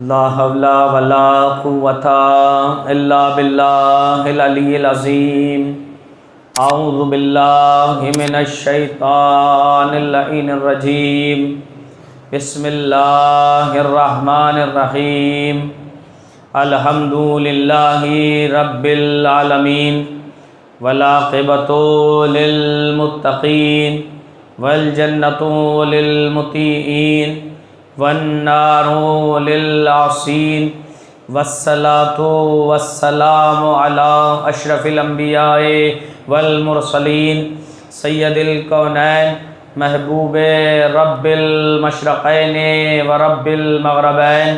ला हौला वला कुव्वता इल्ला बिल्लाहिल अलिय्यिल अज़ीम। अऊज़ु बिल्लाहि मिनश शैतानिर लईनिर रजीम। बिस्मिल्लाहिर रहमानिर रहीम। अल्हम्दुलिल्लाहि रब्बिल आलमीन वल आक़िबतु लिल मुत्तक़ीन वल जन्नतु लिल मुत्तीईन वन्नारु लिल आसीन वस्सलातु वस्सलामु अला अशरफिल अंबियाए वल मुरसलीन सय्यदिल कौनैन महबूबे रब्बिल मशरक़ैन व रब्बिल मग़रबैन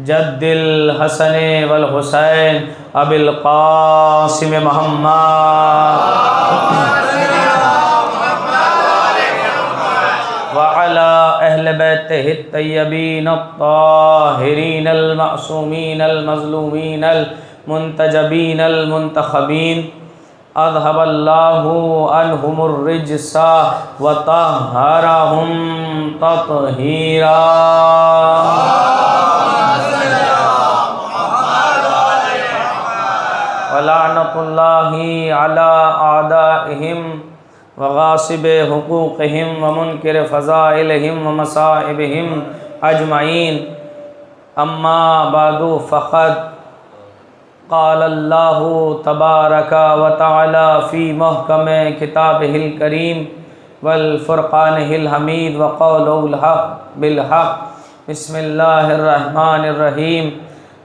जद्दिल हसन वल हुसैन अबिल क़ासिम मुहम्मद व अला अहले बैतिहि तय्यबीन अत्ताहिरीन अल मासूमीन अल मज़लूमीन अल मुंतजबीन अल मुंतखबीन अज़हबल्लाहु अन्हुमुर रिज्सा व तह्हरहुम तत्हीरा। व लानतुल्लाहि अला आदाइहिम व गासिबे हुकूक़िहिम व मुनकिर फ़ज़ाइलिहिम व मसाइबिहिम अजमईन। अम्मा बादु फ़क़द क़ालल्लाहु तबारक व तआला फ़ी मुहकम किताबिहिल करीम वल फ़ुरक़ानिहिल हमीद व क़ौलुल हक़ बिल हक़। बिस्मिल्लाहिर रहमानिर रहीम।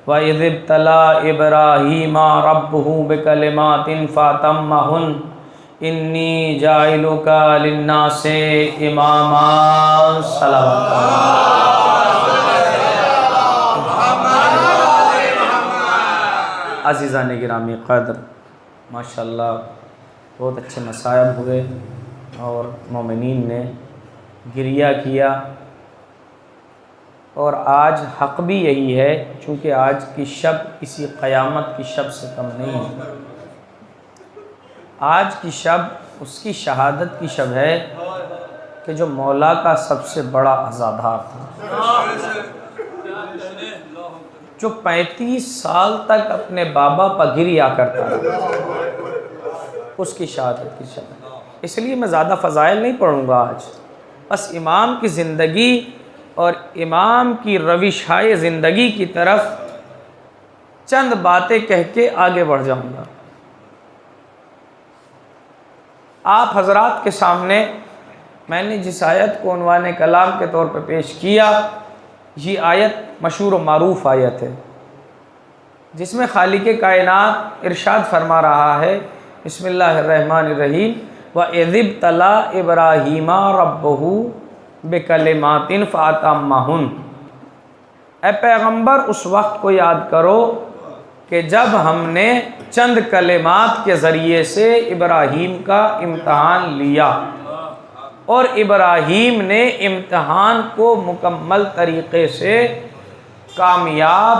व इज़ इब्तला इब्राहीमा रब्बुहु बिकलिमातिन फ़अतम्महुन इन्नी जाइलुका लिन्नासि इमामा। अज़ीज़ान गिरामी क़द्र, माशाअल्लाह बहुत अच्छे मसायब हुए और मोमिनीन ने गिरिया किया। और आज हक़ भी यही है, चूँकि आज की शब किसी क़यामत की शब से कम नहीं है। आज की शब उसकी शहादत की शब है कि जो मौला का सबसे बड़ा अज़ादार था, जो 35 साल तक अपने बाबा पर गिरिया करता रहा, उसकी शहादत की शब है। इसलिए मैं ज़्यादा फ़ज़ाइल नहीं पढ़ूँगा आज, बस इमाम की ज़िंदगी और इमाम की रविशाए ज़िंदगी की तरफ चंद बातें कह के आगे बढ़ जाऊँगा। आप हज़रात के सामने मैंने जिस आयत को उन्वाने कलाम के तौर पर पेश किया, ये आयत मशहूर व मारूफ़ आयत है, जिसमें खालिक़े कायनात इरशाद फरमा रहा है, बिस्मिल्लाहिर्रहमानिर्रहीम, व इज़ इब्तला इब्राहीमा रब्बुहु बिकलिमातिन फ़अतम्महुन। ए पैगम्बर, उस वक्त को याद करो कि जब हमने चंद कलिमात के ज़रिए से इब्राहीम का इम्तहान लिया और इब्राहीम ने इम्तहान को मुकम्मल तरीक़े से कामयाब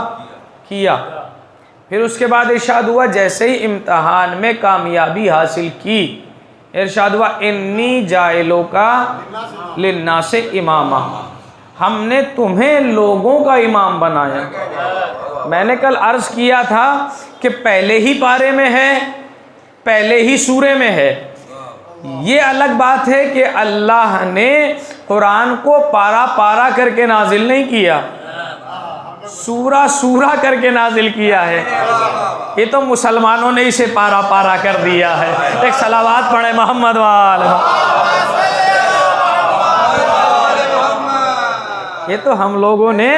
किया। फिर उसके बाद इरशाद हुआ, जैसे ही इम्तहान में कामयाबी हासिल की, इरशाद हुआ इन्नी जाइलुका लिन्नासि इमामा, हमने तुम्हें लोगों का इमाम बनाया। मैंने कल अर्ज़ किया था कि पहले ही पारे में है, पहले ही सूरे में है। ये अलग बात है कि अल्लाह ने कुरान को पारा पारा करके नाजिल नहीं किया, सूरा सूरा करके नाजिल किया है। ये तो मुसलमानों ने इसे पारा पारा कर दिया है। एक सलावात पढ़े मोहम्मद वाले। ये तो हम लोगों ने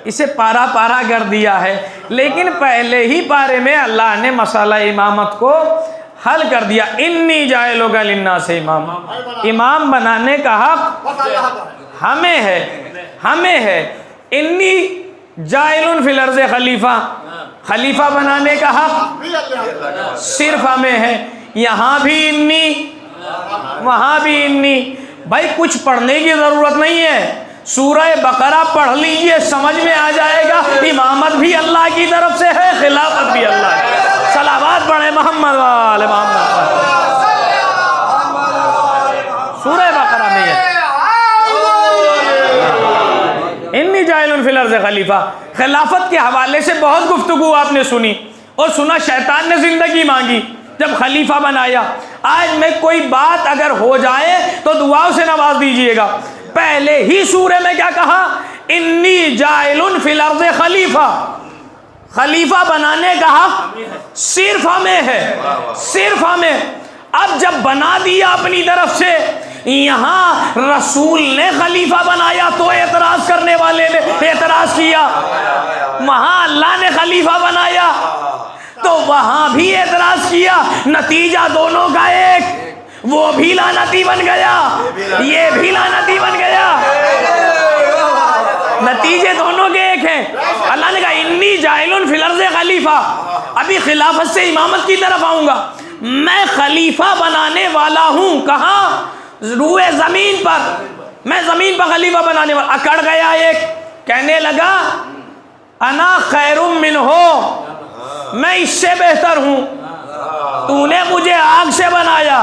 इसे पारा पारा कर दिया है, लेकिन पहले ही पारे में अल्लाह ने मसाला इमामत को हल कर दिया। इन्नी जाइलुका लिन्नासि इमामा, इमाम बनाने का हक हमें है, हमें है। इन्नी जाइलुन फिल अर्ज़ खलीफा, खलीफा बनाने का हक सिर्फ हमें है। यहाँ भी इन्नी, वहाँ भी इन्नी। भाई कुछ पढ़ने की ज़रूरत नहीं है, सूरह बकरा पढ़ लीजिए, समझ में आ जाएगा। इमामत भी अल्लाह की तरफ से है, खिलाफत भी अल्लाह की। सलावत पढ़े मोहम्मद वाले मोहम्मद। सूरह बकरा में है, इन्नी जाइलुन फिल अर्ज़ अर्ज़ खलीफा। खिलाफत के हवाले से बहुत गुफ्तगू आपने सुनी और सुना शैतान ने ज़िंदगी मांगी जब खलीफा बनाया। आज में कोई बात अगर हो जाए तो दुआओं से नवाज दीजिएगा। पहले ही सूरे में क्या कहा, इन्नी जाइलुन फिल अर्ज़ खलीफा, खलीफा बनाने का हक सिर्फ हमें है, सिर्फ हमें। अब जब बना दिया अपनी तरफ से, यहाँ रसूल ने खलीफा बनाया तो एतराज करने वाले ने एतराज किया, वहां अल्लाह ने खलीफा बनाया तो वहां भी एतराज किया। नतीजा दोनों का एक, वो भी लानती बन गया, ये भी लानती बन गया, नतीजे दोनों के एक हैं। अल्लाह ने कहा इन्नी जाइलुन फिल अर्ज़ खलीफा, अभी खिलाफत से इमामत की तरफ आऊंगा, मैं खलीफा बनाने वाला हूं। कहाँ? रूए जमीन पर, मैं जमीन पर खलीफा बनाने वाला। अकड़ गया एक, कहने लगा अना खैरुम मिन्हो, मैं इससे बेहतर हूं, तूने मुझे आग से बनाया,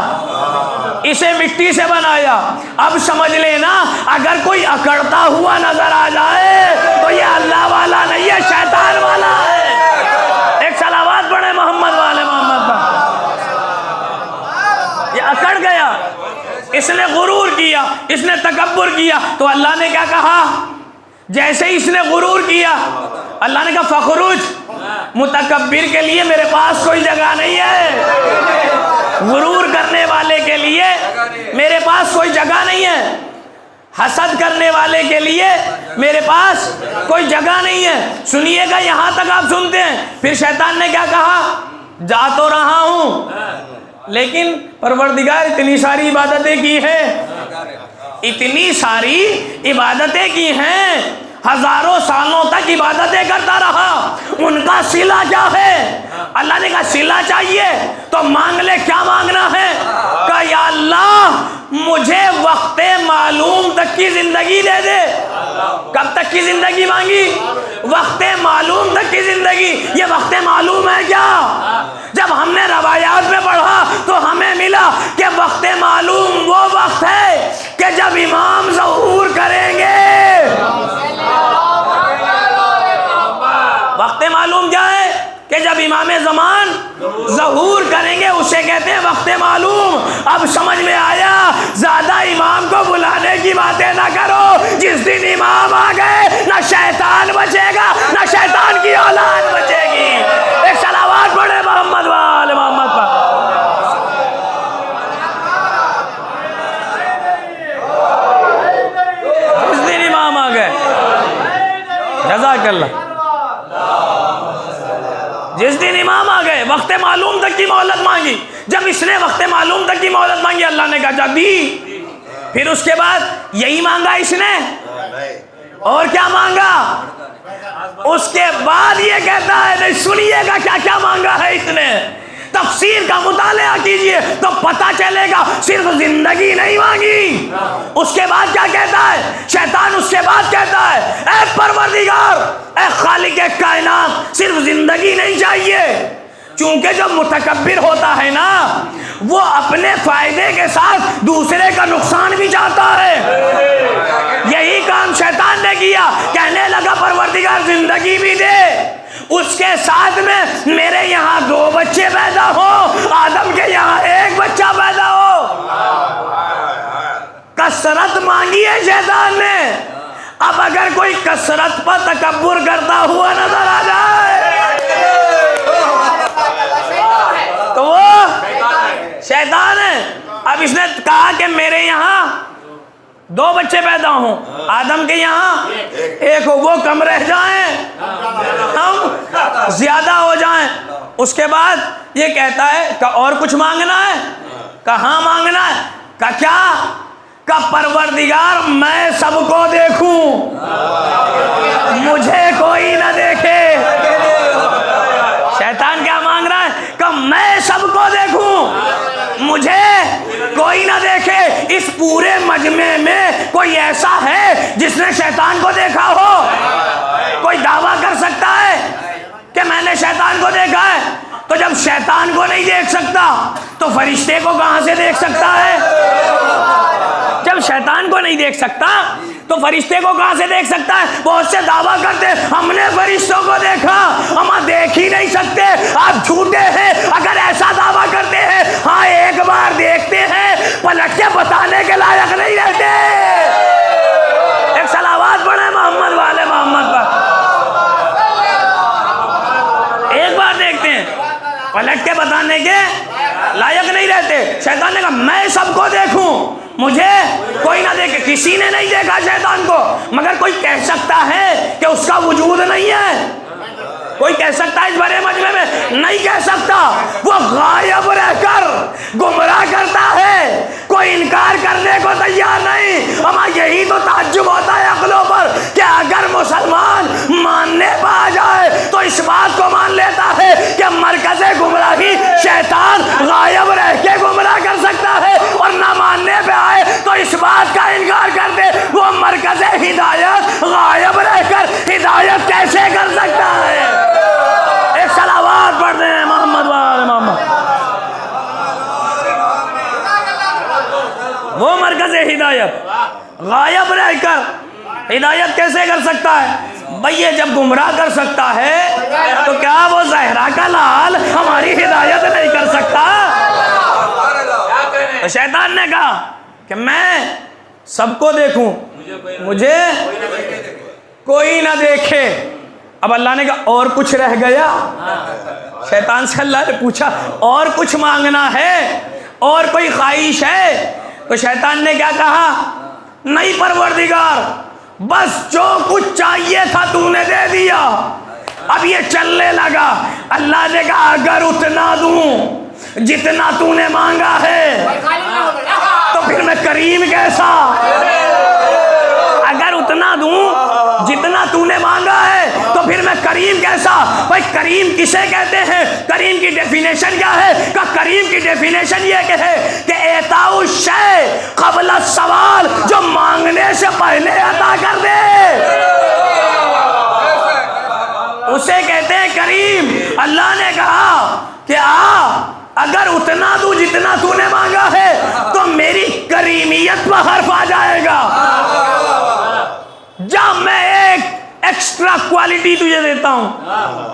इसे मिट्टी से बनाया। अब समझ लेना, अगर कोई अकड़ता हुआ नजर आ जाए तो ये अल्लाह वाला नहीं है, शैतान वाला है। एक सलावत पढ़े मोहम्मद वाले मोहम्मद पर। ये अकड़ गया, इसने गुरूर किया, इसने तकब्बुर किया, तो अल्लाह ने क्या कहा? जैसे ही इसने गुरूर किया, अल्लाह ने कहा फखरुज, मुतकब्बिर के लिए मेरे पास कोई जगह नहीं है, गुरूर करने वाले के लिए मेरे पास कोई जगह नहीं है, हसद करने वाले के लिए मेरे पास कोई जगह नहीं है। सुनिएगा, यहां तक आप सुनते हैं। फिर शैतान ने क्या कहा? जा तो रहा हूं, लेकिन परवरदिगार इतनी सारी इबादतें की है, इतनी सारी इबादतें की हैं, हजारों सालों तक इबादतें करता रहा, उनका सिला क्या है? अल्लाह ने कहा सिला चाहिए तो मांग ले, क्या मांगना है? कहा या अल्लाह मुझे वक्ते मालूम तक की जिंदगी दे दे। कब तक की जिंदगी मांगी? वक्ते मालूम तक की जिंदगी। ये वक्ते मालूम है क्या? जब हमने रवायात में पढ़ा तो हमें मिला कि वक्ते मालूम वो वक्त है कि जब इमाम ज़हूर करेंगे। वक्ते मालूम क्या है? कि जब इमाम ज़मान ज़हूर करेंगे, उसे कहते हैं वक्ते मालूम। अब समझ में आया, ज्यादा इमाम को बुलाने की बातें ना करो। जिस दिन इमाम आ गए, ना शैतान बचेगा, ना शैतान की औलाद बचेगी। एक सलावत पढ़े मोहम्मद वाले मोहम्मद पर। जिस दिन इमाम आ गए, जज़ाकल्लाह, जिस दिन इमाम आ गए, वक्ते मालूम तक की मोहलत मांगी। जब इसने वक्ते मालूम तक की मोहलत मांगी, अल्लाह ने कहा दी। फिर उसके बाद यही मांगा इसने, और क्या मांगा? उसके बाद ये कहता है, नहीं सुनिएगा क्या क्या मांगा है इसने। तफसीर का मुताला कीजिए तो पता चलेगा, सिर्फ जिंदगी नहीं मांगी। उसके बाद क्या कहता है शैतान? उसके बाद कहता है, ऐ परवरदिगार, ऐ खालिक कायनात, सिर्फ जिंदगी नहीं चाहिए। चूंकि जब मुतकब्बिर होता है ना, वो अपने फायदे के साथ दूसरे का नुकसान भी चाहता है। यही काम शैतान ने किया। कहने लगा परवरदिगार जिंदगी भी दे, उसके साथ में मेरे यहाँ 2 बच्चे पैदा हो, आदम के यहाँ 1 बच्चा पैदा हो। कसरत मांगी है शैतान ने। अब अगर कोई कसरत पर तकब्बुर करता हुआ नजर आ जाए तो वो शैतान है। अब इसने कहा कि मेरे यहाँ 2 बच्चे पैदा हों, आदम के यहाँ 1 हो, वो कम रह जाएं, हम ज्यादा हो जाएं। उसके बाद ये कहता है कि और कुछ मांगना है? कहाँ मांगना है? का क्या? का परवरदिगार मैं सबको देखूं, मुझे कोई ना देखे। शैतान क्या मांग रहा है? कि मैं सबको देखूं, मुझे कोई ना देखे। इस पूरे मजमे में कोई ऐसा है जिसने शैतान को देखा हो? कोई दावा कर सकता है कि मैंने शैतान को देखा है? तो जब शैतान को नहीं देख सकता तो फरिश्ते को कहां से देख सकता है? जब शैतान को नहीं देख सकता तो फरिश्ते को कहां से देख सकता है? बहुत से दावा करते हमने फरिश्तों को देखा, हम देख ही नहीं सकते। आप झूठे हैं अगर ऐसा दावा करते हैं। हाँ, एक बार देखते हैं, पलट के बताने के लायक नहीं रहते। एक सलावत पढ़े मोहम्मद वाले मोहम्मद पर। एक बार देखते हैं, पलट के बताने के लायक नहीं रहते। शैतान ने कहा मैं सबको देखूं, मुझे कोई ना देखे। किसी ने नहीं देखा शैतान को, मगर कोई कह सकता है कि उसका वजूद नहीं है? कोई कह सकता है इस बड़े मजमे में? नहीं कह सकता। वो गायब रहकर गुमराह करता है, कोई इनकार करने को तैयार नहीं। हमारा यही तो ताज्जुब होता है अक्लों पर कि अगर मुसलमान मानने पर आ जाए तो इस बात को मान लेता है कि मरकज़े गुमराही शैतान गायब रह के गुमराह कर सकता है, और ना मानने पे आए तो इस बात का इनकार कर दे वो मरकज़े हिदायत गायब रहकर हिदायत कैसे कर सकता है? एक सलावत पढ़ते हैं मोहम्मद वाले मोहम्मद। वो मरकज़े हिदायत गायब रहकर हिदायत कैसे कर सकता है? भाई ये जब गुमराह कर सकता है तो क्या वो ज़हरा का लाल हमारी हिदायत नहीं कर सकता? तो शैतान ने कहा कि मैं सबको देखूं, मुझे कोई ना देखे। अब अल्लाह ने कहा और कुछ रह गया? शैतान से अल्लाह ने पूछा और कुछ मांगना है, और कोई ख्वाहिश है? तो शैतान ने क्या कहा? नहीं परवरदिगार, बस जो कुछ चाहिए था तूने दे दिया, अब ये चलने लगा। अल्लाह ने कहा अगर उतना दूं जितना तूने मांगा है तो फिर मैं करीम कैसा? अगर उतना दूं जितना तूने मांगा है तो फिर मैं करीम कैसा? भाई करीम किसे कहते हैं? करीम की डेफिनेशन क्या है? का करीम की डेफिनेशन ये है कि एताउ शै क़ब्ल सवाल, जो मांगने से पहले अता कर दे उसे कहते हैं करीम। अल्लाह ने कहा कि अगर उतना दूं जितना तूने मांगा है तो मेरी करीमियत पर हर्फ आ जाएगा। जब मैं एक एक्स्ट्रा क्वालिटी तुझे देता हूं,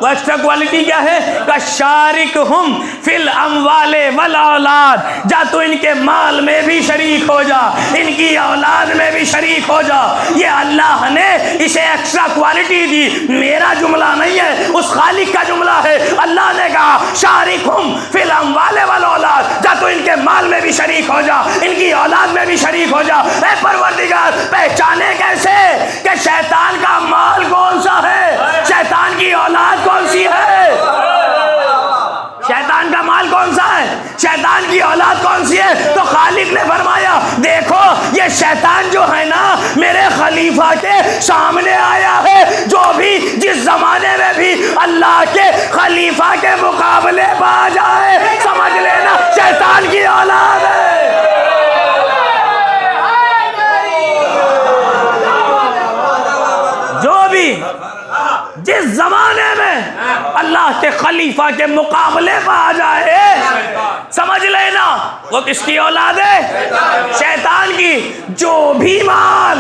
वो एक्स्ट्रा क्वालिटी क्या है? का शारिक हुम फिल अमवाले वल औलाद, जा तू इनके माल में भी शरीक हो जा, इनकी औलाद में भी शरीक हो जा। ये अल्लाह ने इसे एक्स्ट्रा क्वालिटी दी, मेरा जुमला नहीं है, उस खालिक का जुमला है। अल्लाह ने कहा शारिक हुम फिल अमवाले वल औलाद, जा तू इनके माल में भी शरीक हो जा, इनकी औलाद में भी शरीक हो जा। ऐ परवरदिगार, पहचाने कैसे कि शैतान का माल कौन सा है, शैतान की औलाद कौन सी है? शैतान का माल कौन सा है, शैतान की औलाद कौन सी है? तो खालिक ने फरमाया देखो ये शैतान जो है ना मेरे खलीफा के सामने आया है, जो भी जिस जमाने में भी अल्लाह के खलीफा के मुकाबले में आ जाए समझ लेना शैतान की औलाद है। जिस जमाने में अल्लाह के खलीफा के मुकाबले पर आ जाए समझ लेना वो किसकी औलाद है? शैतान की। जो भी माल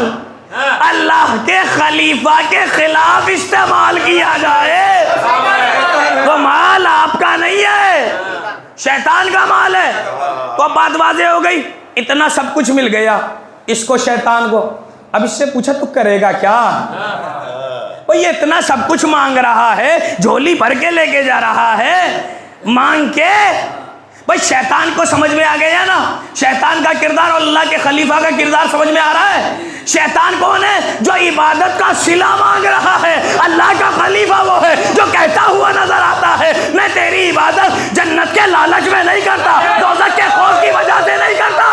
अल्लाह के खलीफा के खिलाफ इस्तेमाल किया जाए वो माल आपका नहीं है, शैतान का माल है। तो बात वाज़ेह हो गई। इतना सब कुछ मिल गया इसको शैतान को। अब इससे पूछा तू करेगा क्या? ये इतना सब कुछ मांग रहा है, झोली भर के लेके जा रहा है, मांग के। भाई शैतान को समझ में आ गया ना शैतान का किरदार और अल्लाह के खलीफा का किरदार समझ में आ रहा है। शैतान कौन है? जो इबादत का सिला मांग रहा है। अल्लाह का खलीफा वो है जो कहता हुआ नजर आता है मैं तेरी इबादत जन्नत के लालच में नहीं करता, दोज़ख के खौफ की वजह से नहीं करता,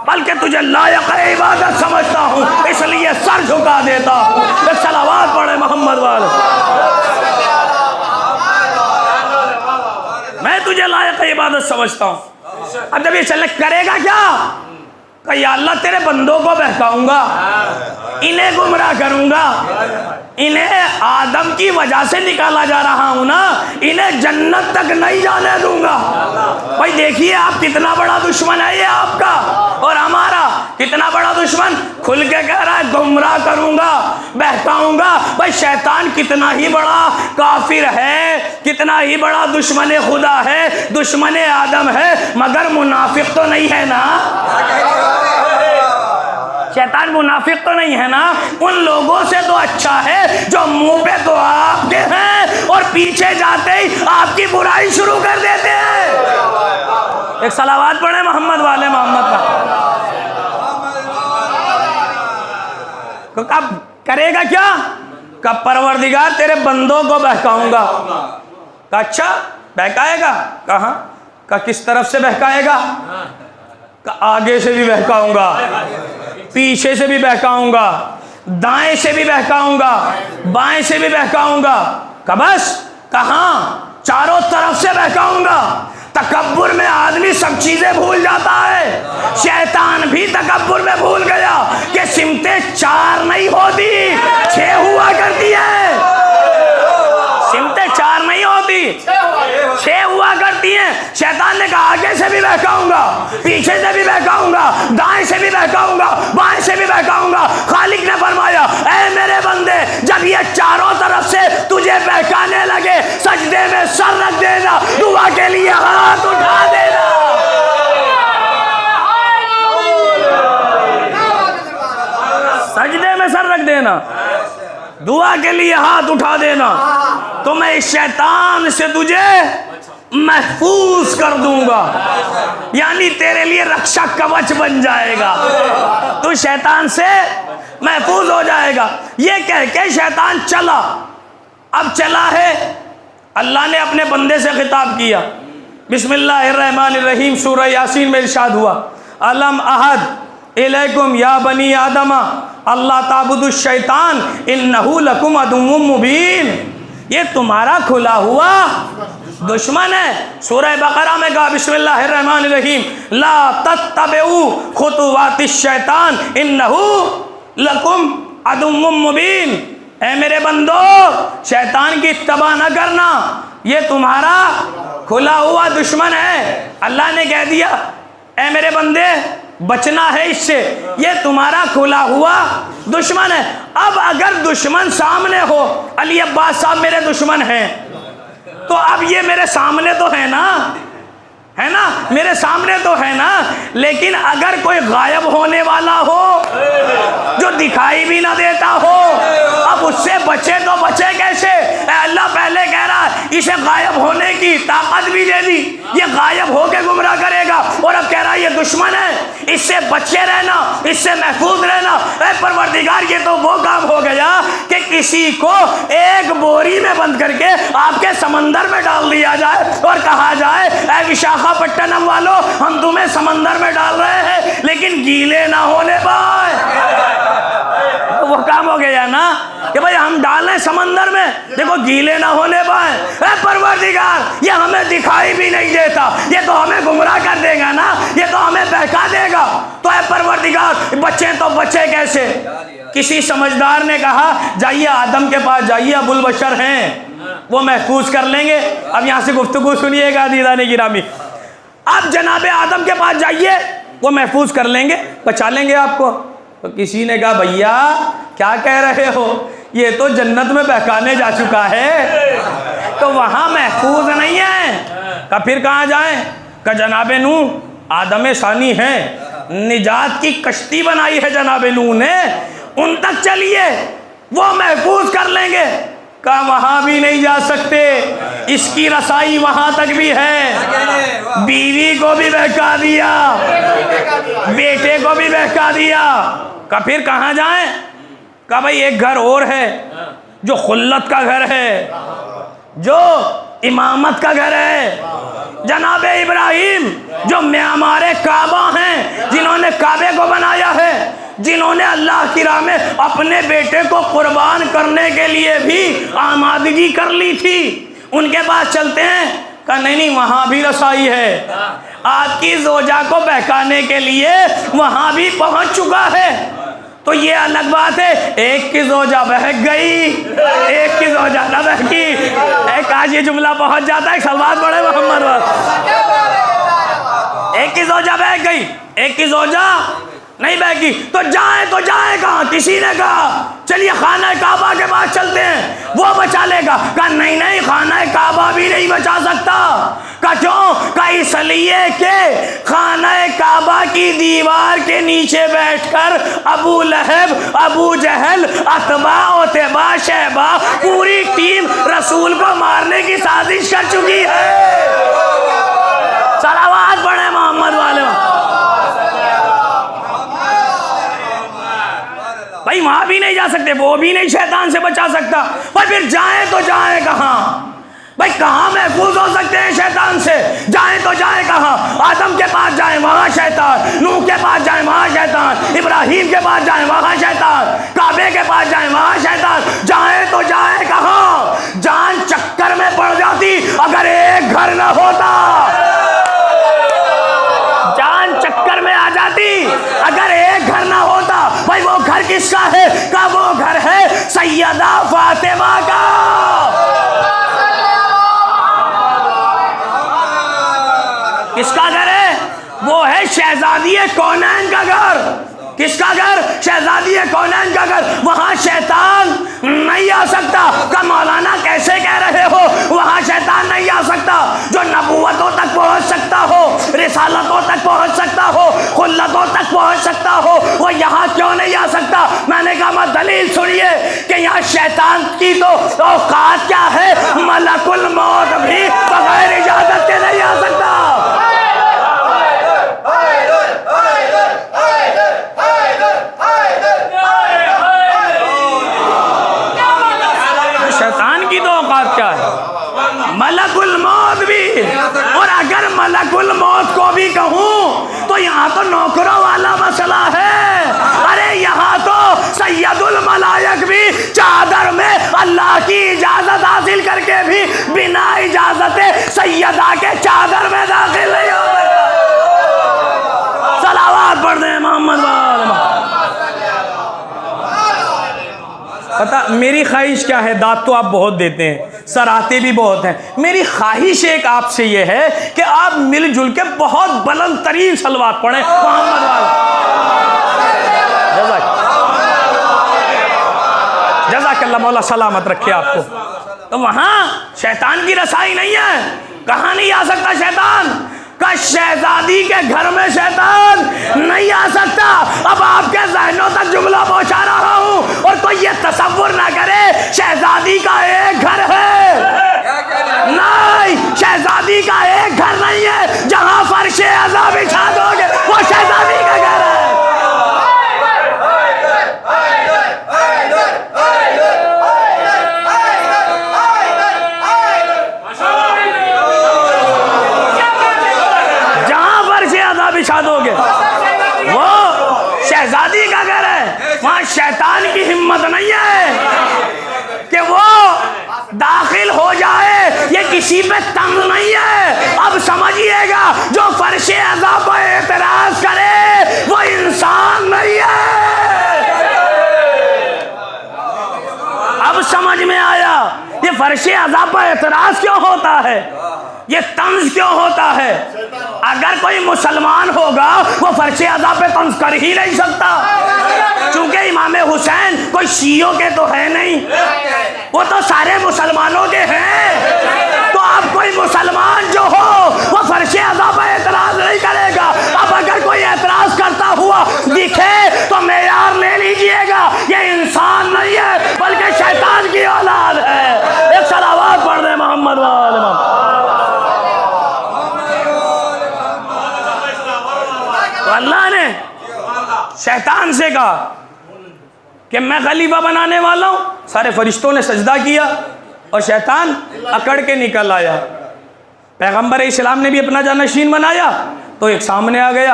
बल्कि तुझे लायक इबादत समझता हूँ इसलिए सर झुका देता हूँ। एक सलावत पढ़े मोहम्मद वाले। मैं तुझे लायक इबादत समझता हूँ। अब जब ये चले करेगा क्या? कि या अल्लाह तेरे बंदों को बहकाऊंगा, इन्हें गुमराह करूंगा, इन्हें आदम की वजह से निकाला जा रहा हूं ना, इन्हें जन्नत तक नहीं जाने दूंगा। भाई देखिए आप कितना बड़ा दुश्मन है ये आपका। और हमारा कितना बड़ा दुश्मन खुल के कह रहा है गुमराह करूंगा, बहकाऊंगा। भाई शैतान कितना ही बड़ा काफिर है, कितना ही बड़ा दुश्मन खुदा है, दुश्मन आदम है, मगर मुनाफिक तो नहीं है ना। शैतान मुनाफिक तो नहीं है ना। उन लोगों से तो अच्छा है जो मुंह पे तो आपके हैं और पीछे जाते ही आपकी बुराई शुरू कर देते हैं। एक सलावात पढ़े मोहम्मद वाले मोहम्मद का। तो कब करेगा क्या? कब परवरदिगार तेरे बंदों को बहकाऊंगा। का अच्छा बहकाएगा? कहाँ का किस तरफ से बहकाएगा? का आगे से भी बहकाऊंगा, पीछे से भी बहकाऊंगा, दाएं से भी बहकाऊंगा, बाएं से भी बहकाऊंगा। का बस कहाँ? चारों तरफ से बहकाऊंगा। तकब्बुर में आदमी सब चीजें भूल जाता है। शैतान भी तकब्बुर में भूल गया कि सिमतें 4 नहीं होती, 6 हुआ करती है। सिमतें 4 नहीं होती, 6 हुआ करती हैं। शैतान ने कहा आगे से भी बहकाऊंगा, पीछे से भी बहकाऊंगा, दाएं से भी बहकाऊंगा, बाएं से भी बहकाऊंगा। खालिक ने फरमाया ऐ मेरे बंदे, जब ये चारों तरफ से तुझे बहकाने लगे, सजदे में सर रख देना, दुआ के लिए हाथ उठा देना। सजदे में सर रख देना, दुआ के लिए हाथ उठा देना, तो मैं इस शैतान से तुझे महफूज कर दूंगा। यानी तेरे लिए रक्षा कवच बन जाएगा, तू शैतान से महफूज हो जाएगा। ये कह के शैतान चला। अब चला है, अल्लाह ने अपने बंदे से खिताब किया। बिस्मिल्लाहिर्रहमानिर्रहीम सूरह यासीन में इरशाद हुआ अलम अहद इलैकुम या बनी आदमा अल्लाह ताबुदुश शैतान इन्नहु लकुम अदुव्वुम मुबीन। ये तुम्हारा खुला हुआ दुश्मन है। सूरह बकरा में कहा बिस्मिल्लाहिर्रहमानिर्रहीम ला तत्तबिउ खुतुवातिश शैतान इन्नहु लकुम अदुव्वुम मुबीन। ऐ मेरे बंदो, शैतान की इत्तबा न करना, ये तुम्हारा खुला हुआ दुश्मन है। अल्लाह ने कह दिया ऐ मेरे बंदे बचना है इससे, ये तुम्हारा खुला हुआ दुश्मन है। अब अगर दुश्मन सामने हो, अली अब्बास साहब मेरे दुश्मन हैं, तो अब ये मेरे सामने तो है ना, है ना, मेरे सामने तो है ना। लेकिन अगर कोई गायब होने वाला हो, जो दिखाई भी ना देता हो, अब उससे बचे तो बचे कैसे? अल्लाह पहले कह रहा है इसे गायब होने की ताकत भी दे दी, ये गायब होके गुमराह करेगा, और अब कह रहा है ये दुश्मन है, इससे बचे रहना, इससे महफूज रहना। परवरदिगार ये तो वो काम हो गया कि किसी को एक बोरी में बंद करके आपके समंदर में डाल दिया जाए और कहा जाए ऐ विशाखापट्टनम वालों, हम तुम्हें समंदर में डाल रहे हैं लेकिन गीले ना होने पाए। तो वो काम हो गया ना कि भाई हम डालें समंदर में, देखो गीले ना होने पाए। परवरदिगार ये हमें दिखाई भी नहीं देता, ये तो हमें गुमराह कर देगा ना, ये तो हमें बहका देगा। तो है परवरदिगार बचे तो बचे कैसे? किसी समझदार ने कहा जाइए आदम के पास जाइए, अबुल बशर हैं, वो महफूज कर लेंगे। अब यहाँ से गुफ्तगू सुनिएगा दीदाने गिरामी। अब जनाबे आदम के पास जाइए, वो महफूज कर लेंगे, बचा लेंगे आपको। तो किसी ने कहा भैया क्या कह रहे हो, ये तो जन्नत में बहकाने जा चुका है, तो वहां महफूज नहीं है। का फिर कहाँ जाए? का जनाबे नूह आदम सानी है, निजात की कश्ती बनाई है जनाबे नूह ने, उन तक चलिए, वो महफूज कर लेंगे। का वहां भी नहीं जा सकते, इसकी रसाई वहां तक भी है। बीवी को भी बहका दिया, बेटे को भी बहका दिया। का फिर कहाँ जाएं? का भाई एक घर और है जो खुल्लत का घर है, जो इमामत का घर है। जनाबे इब्राहिम जो म्यामारे काबा हैं, जिन्होंने काबे को बनाया है, जिन्होंने अल्लाह की राह में अपने बेटे को कुर्बान करने के लिए भी आमादगी कर ली थी, उनके पास चलते हैं। का नहीं वहां भी रसाई है, आपकी जोजा को बहकाने के लिए वहां भी पहुंच चुका है। तो ये अलग बात है, एक की जोजा बहक गई, एक की जोजा न बहकी। आज ये जुमला पहुंच जाता है, सलवात पढ़े मोहम्मद। एक की ज़ौजा बह गई, एक की ज़ौजा नहीं बहगी, तो जाए कहाँ? किसी ने कहा चलिए खाना काबा के पास चलते हैं, वो बचा लेगा। कहा नहीं, खाना काबा भी नहीं बचा सकता। कहा क्यों? कहा इसलिए के खाना काबा की दीवार के नीचे बैठकर अबू लहब, अबू जहल, अतबा, उतबा, शैबा पूरी टीम रसूल को मारने की साजिश कर चुकी है। सलावत पढ़े मोहम्मद वाले। भाई वहां भी नहीं जा सकते, वो भी नहीं शैतान से बचा सकता, भाई फिर जाए तो जाए कहां? भाई कहां महफूज हो सकते हैं शैतान से? जाए तो जाए कहां? आदम के पास जाए वहां शैतान, नूह के पास जाए वहां शैतान, इब्राहिम के पास जाए वहां शैतान, काबे के पास जाए वहां शैतान। जाए तो जाए कहां? जान चक्कर में पड़ जाती अगर एक घर न होता। जान चक्कर में आ जाती अगर एक घर ना होता। भाई वो घर किसका है? का वो घर है सैयदा फातिमा का। किसका घर है? वो है शहजादी कौनैन का घर। किसका घर? शहजादी कौनैन का घर। वहां शैतान नहीं आ सकता। का मौलाना कैसे कह रहे हो वहां शैतान नहीं आ सकता? जो नबूवतों तक पहुंच सकता हो, रिसालतों तक पहुंच सकता हो, खुल्लतों तक पहुंच सकता हो, वो यहाँ क्यों नहीं आ सकता? मैंने कहा मत दलील सुनिए कि यहाँ शैतान की तो औकात क्या है, मलकुल मौत भी बगैर इजाजत के नहीं आ सकता। शैतान की तो औकात क्या है? मलकुल मौत भी। और अगर मलकुल मौत को भी कहूं तो यहाँ तो नौकरों वाला मसला है। अरे यहाँ तो सैयदुल मलायक भी चादर में अल्लाह की इजाजत हासिल करके भी बिना इजाजत सैयदा के चादर में दाखिल नहीं हो सकता। सलावत पढ़ दे मोहम्मद वाले। पता मेरी ख्वाहिश क्या है? दाद तो आप बहुत देते हैं, सराहते भी बहुत हैं। मेरी ख्वाहिश एक आपसे ये है कि आप मिलजुल के बहुत बुलंद तरीन सलवात पढ़ें मोहम्मद वाला। जज़ाकल्लाह, मौला सलामत रखे आपको। तो वहां शैतान की रसाई नहीं है। कहां नहीं आ सकता शैतान? का शहजादी के घर में शैतान नहीं आ सकता। अब आपके जहनों तक जुमला पहुंचा रहा हूं और कोई ये तसव्वुर ना करे शहजादी का एक घर है। नहीं, शहजादी का एक घर नहीं है। जहां फर्शे अज़ा बिछा दोगे वो शहजादी का घर है। बिछा दोगे वो शहजादी का घर है। वहां शैतान की हिम्मत नहीं है कि वो दाखिल हो जाए। ये किसी पे तंग नहीं है। अब समझिएगा, जो फर्शे अज़ा पर एतराज करे वो इंसान नहीं है। अब समझ में आया ये फर्शे अज़ा पर एतराज क्यों होता है, ये तंज क्यों होता है। अगर कोई मुसलमान होगा वो फर्शे अज़ा पे तंज कर ही नहीं सकता, क्योंकि इमाम हुसैन कोई शियों के तो है नहीं, वो तो सारे मुसलमानों के हैं। तो अब कोई मुसलमान जो हो वो फर्शे अज़ा पे एतराज नहीं करेगा। अब अगर कोई एतराज करता हुआ दिखे तो मेयार ले लीजिएगा, ये इंसान नहीं है बल्कि शैतान की औलाद है। एक सलावत पढ़ दे मोहम्मद वाले। तो अल्लाह ने शैतान से कहा कि मैं खलीफा बनाने वाला हूं। सारे फरिश्तों ने सजदा किया और शैतान अकड़ के निकल आया। पैगंबर इस्लाम ने भी अपना जानशीन बनाया तो एक सामने आ गया।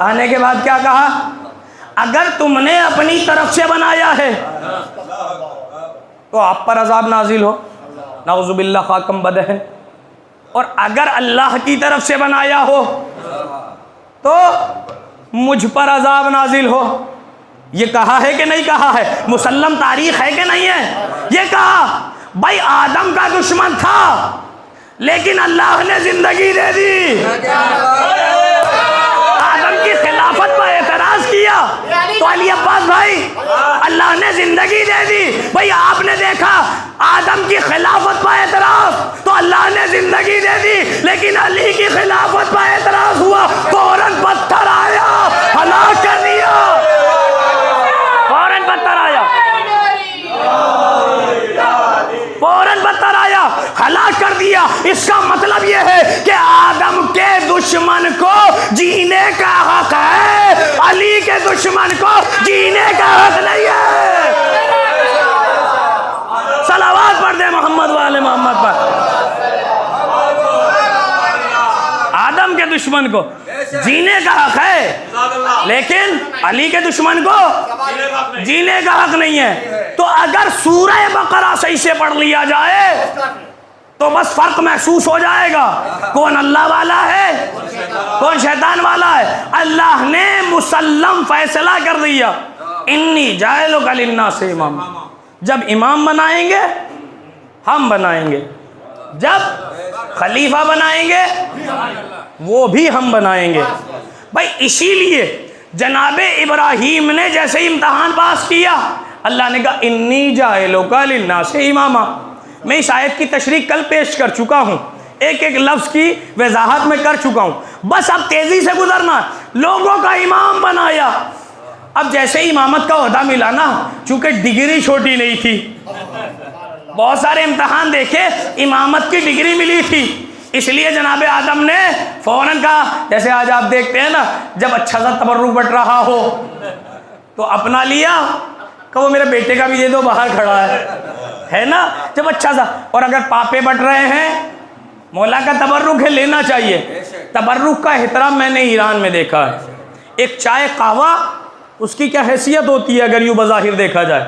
आने के बाद क्या कहा? अगर तुमने अपनी तरफ से बनाया है तो आप पर अजाब नाजिल हो, नाउजुबिल्लाह खाकम बदहन। और अगर अल्लाह की तरफ से बनाया हो तो मुझ पर अजाब नाजिल हो। ये कहा है कि नहीं कहा है? मुसल्लम तारीख है कि नहीं है? ये कहा। भाई आदम का दुश्मन था लेकिन अल्लाह ने जिंदगी दे दी। आदम की खिलाफत पर एतराज किया तो अली अब्बास भाई अल्लाह ने जिंदगी दे दी। भाई आपने देखा आदम की खिलाफत पर एतराज तो अल्लाह ने जिंदगी दे दी, लेकिन अली की खिलाफत पर एतराज हुआ फौरन पत्थर आया हलाक कर दिया। फौरन पत्थर आया, फौरन पत्थर आया हलाक कर दिया। इसका मतलब यह है कि आदम के दुश्मन को जीने का हक है, अली के दुश्मन को जीने का हक नहीं है। सलावत पढ़ दे मोहम्मद वाले मोहम्मद पर। आदम के दुश्मन को जीने का हक है, लेकिन अली के दुश्मन को जीने का हक नहीं है। तो अगर सूरह बकरा सही से पढ़ लिया जाए तो बस फर्क महसूस हो जाएगा, कौन अल्लाह वाला है कौन शैतान वाला है। अल्लाह ने मुसल्लम फैसला कर दिया, इन्नी जाइलुका लिन्नास इमाम। जब इमाम बनाएंगे हम बनाएंगे, जब खलीफा बनाएंगे वो भी हम बनाएंगे। भाई इसीलिए जनाबे इब्राहीम ने जैसे इम्तहान पास किया, अल्लाह ने कहा इन्नी जाइलुका लिन्नास इमामा। मैं इस आयत की तशरीह कल पेश कर चुका हूँ, एक एक लफ्ज़ की वजाहत में कर चुका हूँ, बस अब तेज़ी से गुजरना। लोगों का इमाम बनाया, अब जैसे इमामत का ओहदा मिला ना, चूँकि डिग्री छोटी नहीं थी, बहुत सारे इम्तहान देखे, इमामत की डिग्री मिली थी, इसलिए जनाबे आदम ने फ़ौरन कहा, जैसे आज आप देखते हैं ना, जब अच्छा सा तबर्रुक बट रहा हो तो अपना लिया, कहो मेरे बेटे का भी दे दो, बाहर खड़ा है ना, जब अच्छा सा। और अगर पापे बट रहे हैं, मौला का तबर्रुक है, लेना चाहिए। तबर्रुक का एहतराम मैंने ईरान में देखा है। एक चाय कहवा उसकी क्या हैसियत होती है अगर यूँ बज़ाहिर देखा जाए,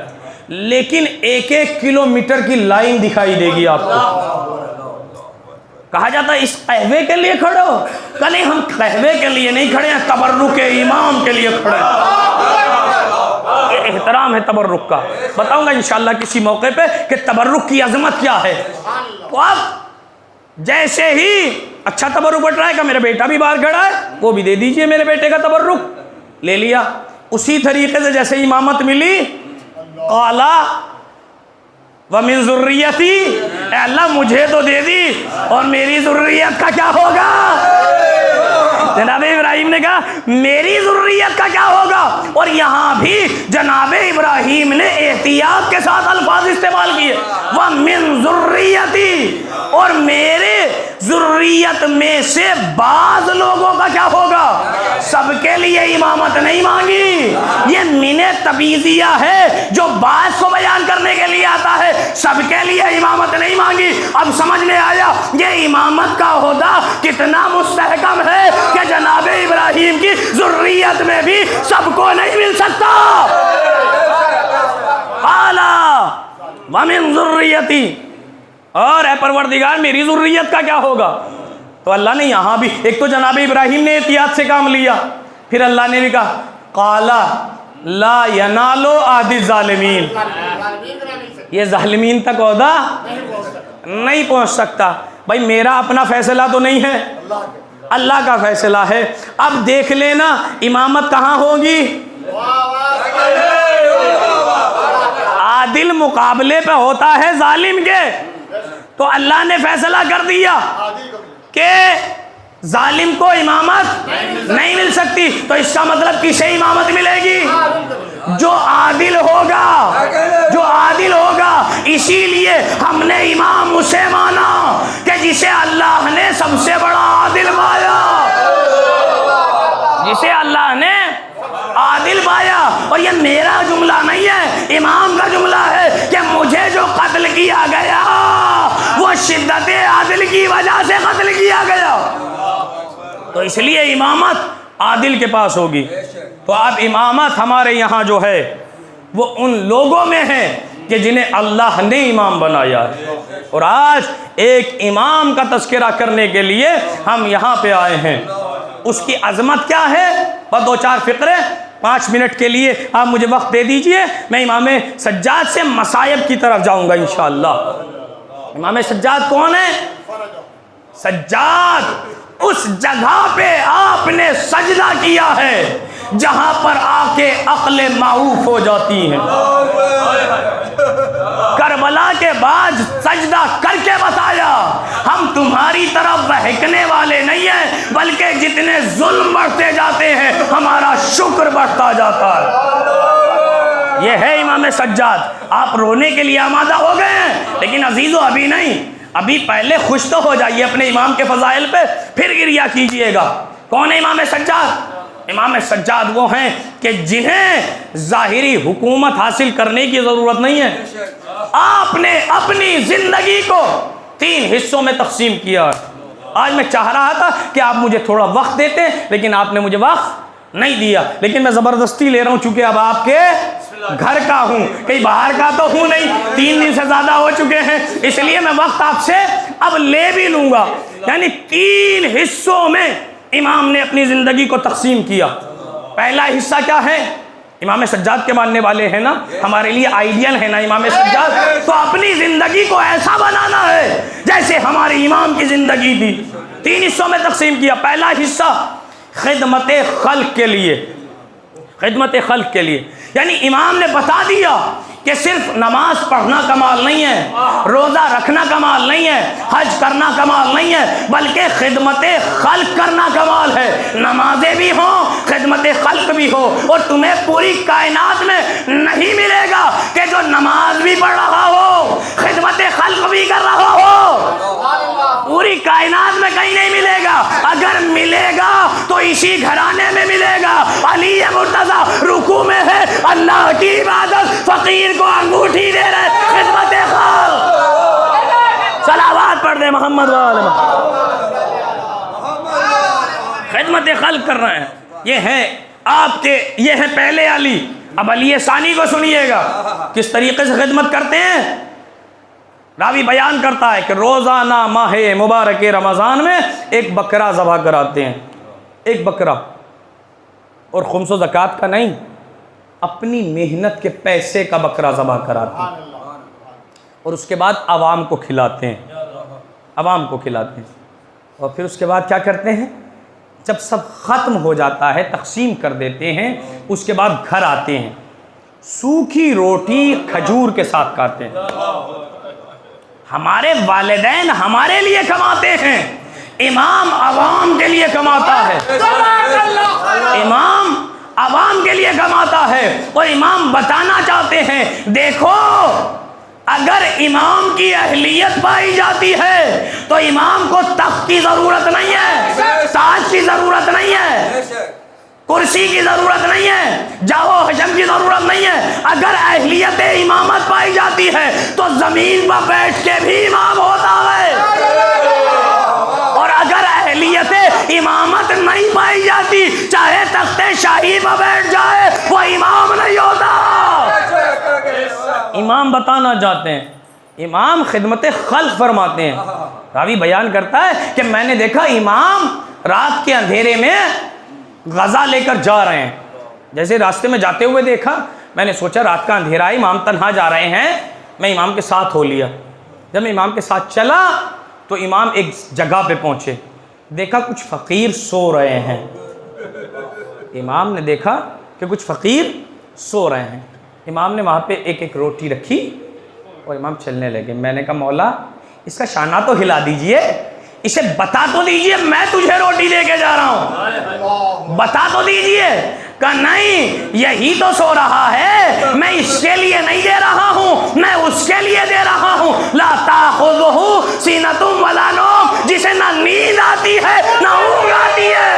लेकिन एक एक किलोमीटर की लाइन दिखाई देगी आपको। कहा जाता है इस कहवे के लिए खड़े हो, कल हम कहवे के लिए नहीं खड़े हैं, तबर्रुक के इमाम के लिए खड़े हैं। एहतराम है तबर्रुक का, बताऊंगा इंशाल्लाह किसी मौके पे कि तबर्रुक की अजमत क्या है। तो अब जैसे ही अच्छा तबर्रुक बट रहा है, का मेरा बेटा भी बाहर खड़ा है, वो भी दे दीजिए मेरे बेटे का तबर्रुक, ले लिया। उसी तरीके से जैसे इमामत मिली, काला व मिन ज़ुर्रियती, अल्लाह मुझे तो दे दी और मेरी ज़ुर्रियत का क्या होगा। जनाबे इब्राहिम ने कहा मेरी ज़ुर्रियत का क्या होगा। और यहाँ भी जनाबे इब्राहिम ने एहतियात के साथ अल्फाज इस्तेमाल किए, व मिन ज़ुर्रियती, और मेरे ज़ुर्रियत में से बाज़ लोगों का क्या होगा। सबके लिए इमामत नहीं मांगी, ये मिने तबीज़िया है जो बाज़ को बयान करने के लिए आता है, सबके लिए इमामत नहीं मांगी। अब समझ में आया ये इमामत का ओहदा कितना मुस्तहकम है कि जनाबे इब्राहिम की ज़ुर्रियत में भी सबको नहीं मिल सकता। आला व मिन ज़ुर्रियती, और ए परवरदिगार मेरी ज़ुर्रियत का क्या होगा। तो अल्लाह ने यहाँ भी, एक तो जनाबे इब्राहिम ने एहतियात से काम लिया, फिर अल्लाह ने भी कहा काला ला यनालो आदि ज़ालिमीन, ये ज़ालिमीन तक ओहदा नहीं पहुँच सकता। भाई मेरा अपना फैसला तो नहीं है, अल्लाह का फैसला है। अब देख लेना इमामत कहाँ होगी। आदिल मुकाबले पे होता है जालिम के, तो अल्लाह ने फैसला कर दिया कि जालिम को इमामत नहीं मिल सकती, तो इसका मतलब किसे इमामत मिलेगी। जो आदिल होगा, जो आदिल होगा। इसीलिए हमने इमाम उसे माना कि जिसे अल्लाह ने सबसे बड़ा आदिल पाया, जिसे अल्लाह ने आदिल पाया। और ये मेरा जुमला नहीं है, इमाम का जुमला है कि मुझे जो कत्ल किया गया वो शिद्दत आदिल की वजह से कत्ल किया गया, तो इसलिए इमामत आदिल के पास होगी। तो अब इमामत हमारे यहाँ जो है वो उन लोगों में है कि जिन्हें अल्लाह ने इमाम बनाया। और आज एक इमाम का तज़किरा करने के लिए हम यहाँ पे आए हैं। उसकी अज़मत क्या है, बस दो चार फ़िक्रे 5 मिनट के लिए आप मुझे वक्त दे दीजिए, मैं इमाम सज्जाद से मसायब की तरफ जाऊँगा इंशाअल्लाह। इमाम सज्जाद कौन है, सज्जाद उस जगह पे आपने सजदा किया है जहां पर आके अक्ल माऊफ हो जाती है। करबला के बाद सजदा करके बताया हम तुम्हारी तरफ बहकने वाले नहीं हैं, बल्कि जितने जुल्म बढ़ते जाते हैं हमारा शुक्र बढ़ता जाता है। यह है इमाम सज्जाद। आप रोने के लिए आमादा हो गए हैं, लेकिन अजीजों अभी नहीं, अभी पहले खुश तो हो जाइए अपने इमाम के फजाइल पे, फिर गिरिया कीजिएगा। कौन है इमाम सज्जाद? इमाम सज्जाद वो हैं कि जिन्हें ज़ाहिरी हुकूमत हासिल करने की ज़रूरत नहीं है। आपने अपनी ज़िंदगी को 3 हिस्सों में तकसीम किया। आज मैं चाह रहा था कि आप मुझे थोड़ा वक्त देते, लेकिन आपने मुझे वक्त नहीं दिया, लेकिन मैं ज़बरदस्ती ले रहा हूँ चूँकि अब आपके घर का हूँ, कहीं बाहर का तो हूँ नहीं। 3 दिन से ज़्यादा हो चुके हैं, इसलिए मैं वक्त आपसे अब ले भी लूँगा। यानी 3 हिस्सों में इमाम ने अपनी ज़िंदगी को तकसीम किया। पहला हिस्सा क्या है? इमाम सज्जाद के मानने वाले हैं ना, हमारे लिए आइडियल है ना इमाम सज्जाद, तो अपनी ज़िंदगी को ऐसा बनाना है जैसे हमारे इमाम की ज़िंदगी थी। 3 हिस्सों में तकसीम किया। पहला हिस्सा खिदमत खल्क के लिए, खिदमत खल्क के लिए, यानी इमाम ने बता दिया कि सिर्फ नमाज पढ़ना कमाल नहीं है, रोज़ा रखना कमाल नहीं है, हज करना कमाल नहीं है, बल्कि खिदमत खल्क करना कमाल है। नमाजें भी हों, खिदमत खल्क भी हो। और तुम्हें पूरी कायनात में नहीं मिलेगा कि जो नमाज भी पढ़ रहा हो, खिदमत खल्क भी कर रहा हो। पूरी कायनात में कहीं नहीं मिलेगा। अगर मिलेगा तो इसी घराने में मिलेगा। अली मुर्तज़ा रुकू में है, अल्लाह की इबादत, फकीर को अंगूठी दे रहे, खिदमत खल्क। सलावत पढ़ दे मोहम्मद वाले, खिदमत खल्क कर रहे हैं। ये है आपके, ये है पहले अली। अब अली सानी को सुनिएगा किस तरीके से खिदमत करते हैं। रावी बयान करता है कि रोज़ाना माह मुबारक रमज़ान में एक बकरा ज़बह कराते हैं, एक बकरा, और खुम्स ज़कात का नहीं, अपनी मेहनत के पैसे का बकरा ज़बह कराते हैं, और उसके बाद आवाम को खिलाते हैं, आवाम को खिलाते हैं। और फिर उसके बाद क्या करते हैं? जब सब ख़त्म हो जाता है तकसीम कर देते हैं, उसके बाद घर आते हैं, सूखी रोटी खजूर के साथ खाते हैं। हमारे वालिदैन हमारे लिए कमाते हैं, इमाम आवाम के लिए कमाता है। इमाम आवाम के लिए कमाता है, और इमाम बताना चाहते हैं देखो, अगर इमाम की अहलियत पाई जाती है तो इमाम को तख्त की जरूरत नहीं है, ताज की जरूरत नहीं है, कुर्सी की जरूरत नहीं है, जाओ हशम की जरूरत नहीं है। अगर अहलियत इमामत पाई जाती है तो जमीन पर बैठ के भी इमाम होता है, और अगर अहलियत इमामत नहीं पाई जाती, चाहे तख्ते शाही पर बैठ जाए, वो इमाम नहीं होता। इमाम बताना चाहते हैं, इमाम खिदमत खल्क फरमाते हैं। रावी बयान करता है कि मैंने देखा इमाम रात के अंधेरे में गज़ा लेकर जा रहे हैं। जैसे रास्ते में जाते हुए देखा, मैंने सोचा रात का अंधेरा है, इमाम तन्हा जा रहे हैं, मैं इमाम के साथ हो लिया। जब मैं इमाम के साथ चला तो इमाम एक जगह पे पहुँचे, देखा कुछ फ़कीर सो रहे हैं। इमाम ने देखा कि कुछ फ़कीर सो रहे हैं। इमाम ने वहाँ पे एक एक रोटी रखी और इमाम चलने लगे। मैंने कहा मौला इसका शाना तो हिला दीजिए, इसे बता तो दीजिए मैं तुझे रोटी लेके जा रहा हूँ, बता तो दीजिए। कहा नहीं, यही तो सो रहा है, मैं इसके लिए नहीं दे रहा हूँ, मैं उसके लिए दे रहा हूँ। ला ताखुज़ुहु सीनतुम वला नौम, जिसे ना नींद आती है ना ऊँघ आती है।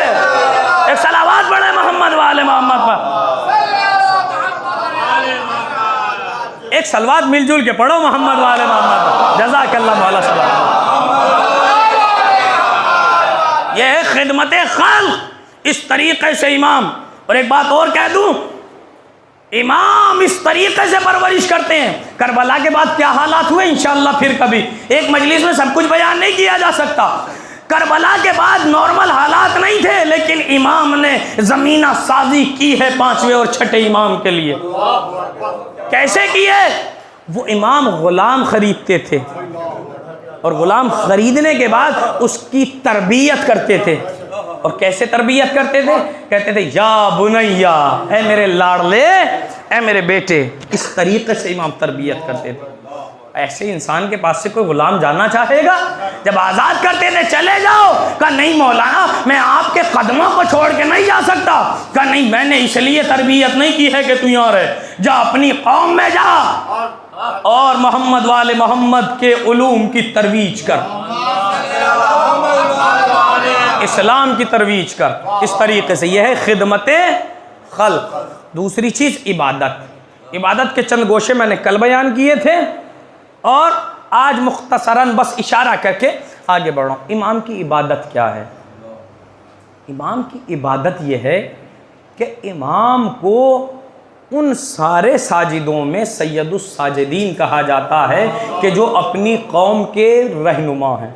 एक सलावत पढ़े मोहम्मद वाले मोहम्मद पर, एक सलवात मिलजुल के पढ़ो मोहम्मद वाले मोहम्मद, जज़ाकल्लाह मौला सलाम। यह है खिदमत खल्क, इस तरीके से इमाम। और एक बात और कह दूं, इमाम इस तरीके से परवरिश करते हैं। करबला के बाद क्या हालात हुए इंशाअल्लाह फिर कभी, एक मजलिस में सब कुछ बयान नहीं किया जा सकता। करबला के बाद नॉर्मल हालात नहीं थे, लेकिन इमाम ने ज़मीना साजी की है 5वें और 6ठे इमाम के लिए। कैसे किए? वो इमाम गुलाम खरीदते थे, और ग़ुलाम ख़रीदने के बाद उसकी तरबियत करते थे। और कैसे तरबियत करते थे? कहते थे या बुनैया, ऐ मेरे लाडले, ऐ मेरे बेटे। इस तरीक़े से इमाम तरबियत करते थे। ऐसे इंसान के पास से कोई ग़ुलाम जाना चाहेगा? जब आज़ाद करते थे चले जाओ, कहा नहीं मौलाना मैं आपके कदमों को छोड़ के नहीं जा सकता। कहा नहीं, मैंने इसलिए तरबियत नहीं की है कि तू यहाँ रहे, जा अपनी कौम में जा और मोहम्मद वाले मोहम्मद के उलूम की तरवीज कर, इस्लाम की तरवीज कर। इस तरीके से यह है खिदमत खल्क। दूसरी चीज़ इबादत। इबादत के चंद गोशे मैंने कल बयान किए थे और आज मुख्तसरन बस इशारा करके आगे बढ़ो। इमाम की इबादत क्या है? इमाम की इबादत यह है कि इमाम को उन सारे साजिदों में सैयदुस साजिदीन कहा जाता है कि जो अपनी कौम के रहनुमा हैं।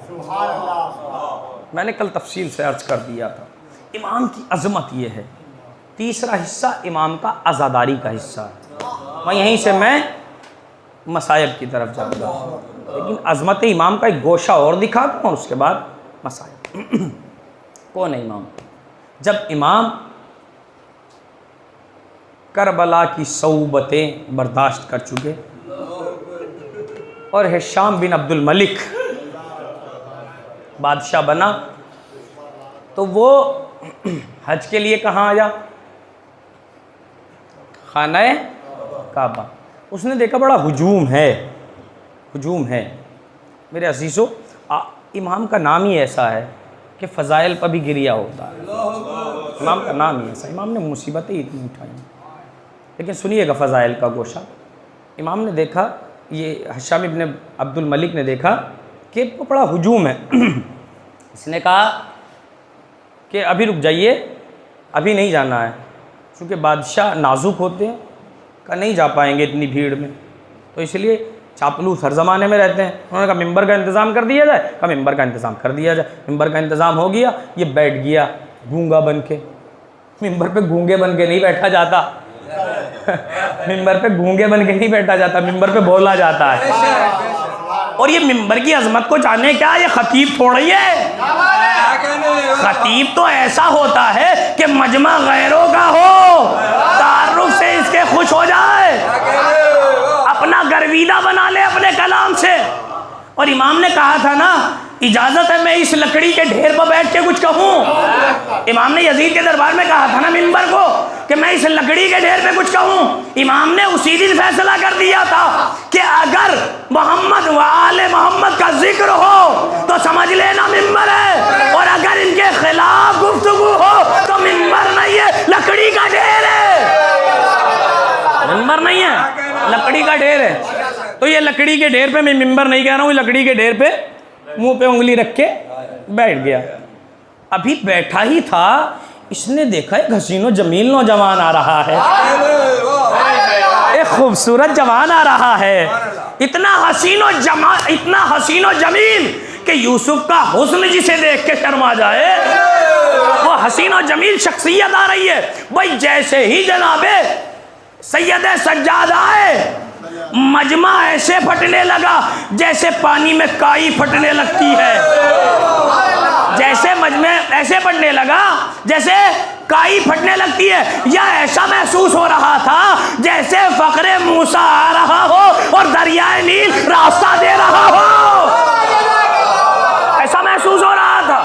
मैंने कल तफसील से अर्ज कर दिया था। इमाम की अज़मत यह है। तीसरा हिस्सा इमाम का अज़ादारी का हिस्सा है। मैं यहीं से मैं मसायब की तरफ जाऊँगा, लेकिन अज़मत इमाम का एक गोशा और दिखाता हूँ और उसके बाद मसायब। कौन है इमाम? जब इमाम करबला की सऊबतें बर्दाश्त कर चुके और हिशाम बिन अब्दुल मलिक बादशाह बना, तो वो हज के लिए कहाँ आया? खाना काबा। उसने देखा बड़ा हुजूम है। मेरे अजीज़ों, इमाम का नाम ही ऐसा है कि फ़ज़ाइल पर भी गिरिया होता है। इमाम का नाम ही ऐसा। इमाम ने मुसीबतें इतनी उठाई। लेकिन सुनिएगा फ़ज़ाइल का गोशा। इमाम ने देखा, ये हिशाम इब्न अब्दुल मलिक ने देखा कि वो बड़ा हुजूम है। इसने कहा कि अभी रुक जाइए, अभी नहीं जाना है, क्योंकि बादशाह नाजुक होते हैं। कहा नहीं जा पाएंगे इतनी भीड़ में, तो इसलिए चापलूस हर ज़माने में रहते हैं। उन्होंने कहा मिंबर का इंतज़ाम कर दिया जाए। कहा मिंबर का इंतज़ाम कर दिया जाए। मिंबर का इंतज़ाम हो गया। ये बैठ गया गूंगा बन के। मिंबर पे गूंगे बन के नहीं बैठा जाता। मिंबर पे गूंगे बन के नहीं बैठा जाता, मिंबर पे बोला जाता है। और ये मिंबर की अजमत को जाने क्या, ये खतीब थोड़ी है। खतीब तो ऐसा होता है कि मजमा गैरों का हो, तारुफ से इसके खुश हो जाए, अपना गर्विदा बना ले अपने कलाम से। और इमाम ने कहा था ना, इजाज़त है मैं इस लकड़ी के ढेर पर बैठ के कुछ कहूँ। इमाम ने यजीद के दरबार में कहा था ना मिंबर को कि मैं इस लकड़ी के ढेर पे कुछ कहूँ। इमाम ने उसी दिन फैसला कर दिया था कि अगर मोहम्मद व आले मोहम्मद का जिक्र हो तो समझ लेना मिंबर है, और अगर इनके खिलाफ गुफ्तगू हो तो मिंबर नहीं है, लकड़ी का ढेर है। मिंबर नहीं है, लकड़ी का ढेर है। तो ये लकड़ी के ढेर पे, मैं मिंबर नहीं कह रहा हूँ, लकड़ी के ढेर पे मुंह पे उंगली रख के बैठ गया। अभी बैठा ही था, इसने देखा एक हसीनो जमील नौजवान आ रहा है, एक खूबसूरत जवान आ रहा है, इतना हसीनो जमील कि यूसुफ का हुस्न जिसे देख के शर्मा जाए, वो हसीनो जमील शख्सियत आ रही है। भाई जैसे ही जनाबे सैयद सज्जाद आए, मजमा ऐसे फटने लगा जैसे पानी में काई फटने लगती है। जैसे मजमे ऐसे फटने लगा जैसे काई फटने लगती है, या ऐसा महसूस हो रहा था जैसे फकरे मूसा आ रहा हो और दरियाए नील रास्ता दे रहा हो। ऐसा महसूस हो रहा था